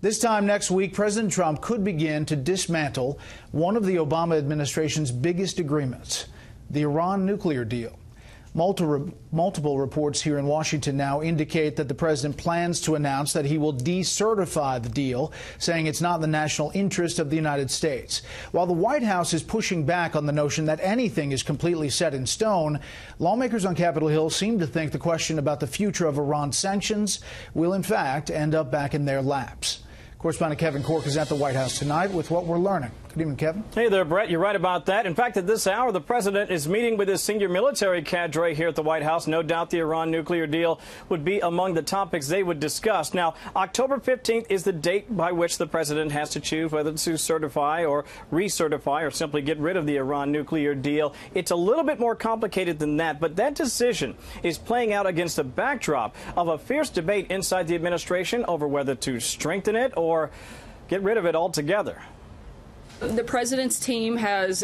This time next week, President Trump could begin to dismantle one of the Obama administration's biggest agreements, the Iran nuclear deal. Multiple reports here in Washington now indicate that the president plans to announce that he will decertify the deal, saying it's not in the national interest of the United States. While the White House is pushing back on the notion that anything is completely set in stone, lawmakers on Capitol Hill seem to think the question about the future of Iran sanctions will, in fact, end up back in their laps. Correspondent Kevin Corke is at the White House tonight with what we're learning. Good evening, Kevin. Hey there, Brett. You're right about that. In fact, at this hour, the president is meeting with his senior military cadre here at the White House. No doubt the Iran nuclear deal would be among the topics they would discuss. Now, October 15th is the date by which the president has to choose whether to certify or recertify or simply get rid of the Iran nuclear deal. It's a little bit more complicated than that, but that decision is playing out against a backdrop of a fierce debate inside the administration over whether to strengthen it or get rid of it altogether. The president's team has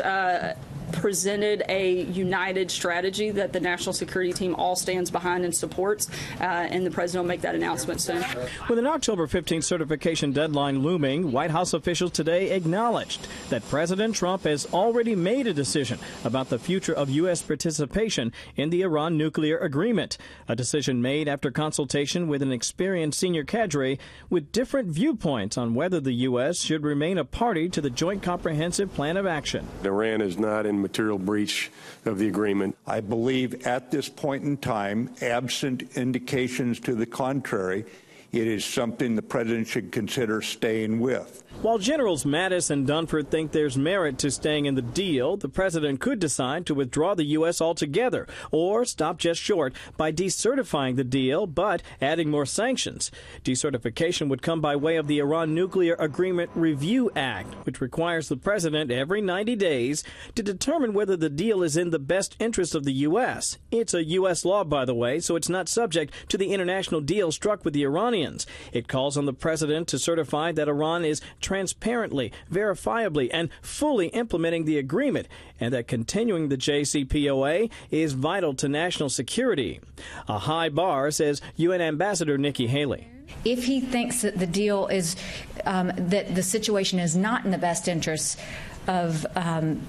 presented a united strategy that the national security team all stands behind and supports, and the president will make that announcement soon. With an October 15th certification deadline looming, White House officials today acknowledged that President Trump has already made a decision about the future of U.S. participation in the Iran nuclear agreement, a decision made after consultation with an experienced senior cadre with different viewpoints on whether the U.S. should remain a party to the Joint Comprehensive Plan of Action. Iran is not in material breach of the agreement. I believe at this point in time, absent indications to the contrary, it is something the president should consider staying with. While Generals Mattis and Dunford think there's merit to staying in the deal, the president could decide to withdraw the U.S. altogether or stop just short by decertifying the deal but adding more sanctions. Decertification would come by way of the Iran Nuclear Agreement Review Act, which requires the president every 90 days to determine whether the deal is in the best interest of the U.S. It's a U.S. law, by the way, so it's not subject to the international deal struck with the Iranians. It calls on the president to certify that Iran is transparently, verifiably, and fully implementing the agreement, and that continuing the JCPOA is vital to national security. A high bar, says UN Ambassador Nikki Haley. If he thinks that the deal is, that the situation is not in the best interests of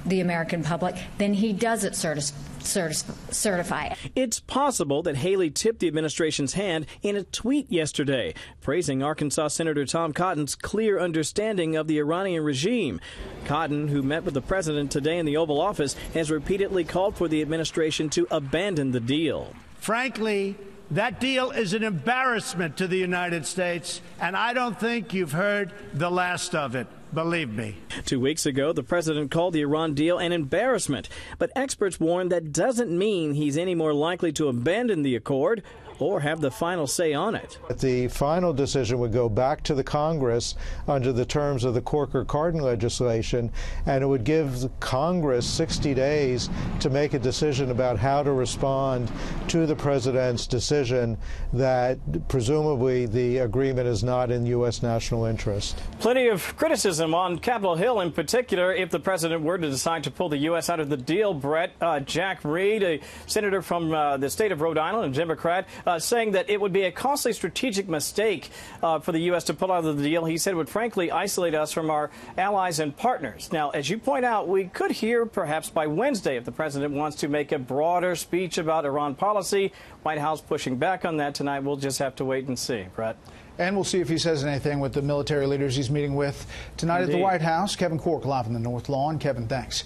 the American public, then he doesn't certify it. It's possible that Haley tipped the administration's hand in a tweet yesterday, praising Arkansas Senator Tom Cotton's clear understanding of the Iranian regime. Cotton, who met with the president today in the Oval Office, has repeatedly called for the administration to abandon the deal. Frankly, that deal is an embarrassment to the United States, and I don't think you've heard the last of it. Believe me. 2 weeks ago, the president called the Iran deal an embarrassment, but experts warn that doesn't mean he's any more likely to abandon the accord or have the final say on it. The final decision would go back to the Congress under the terms of the Corker-Cardin legislation, and it would give Congress 60 days to make a decision about how to respond to the president's decision that presumably the agreement is not in U.S. national interest. Plenty of criticism on Capitol Hill in particular if the president were to decide to pull the U.S. out of the deal. Brett, Jack Reed, a senator from the state of Rhode Island, a Democrat, saying that it would be a costly strategic mistake for the U.S. to pull out of the deal. He said it would frankly isolate us from our allies and partners. Now, as you point out, we could hear perhaps by Wednesday if the president wants to make a broader speech about Iran policy. White House pushing back on that tonight. We'll just have to wait and see, Brett. And we'll see if he says anything with the military leaders he's meeting with tonight at the White House. Kevin Corke live in the North Lawn. Kevin, thanks.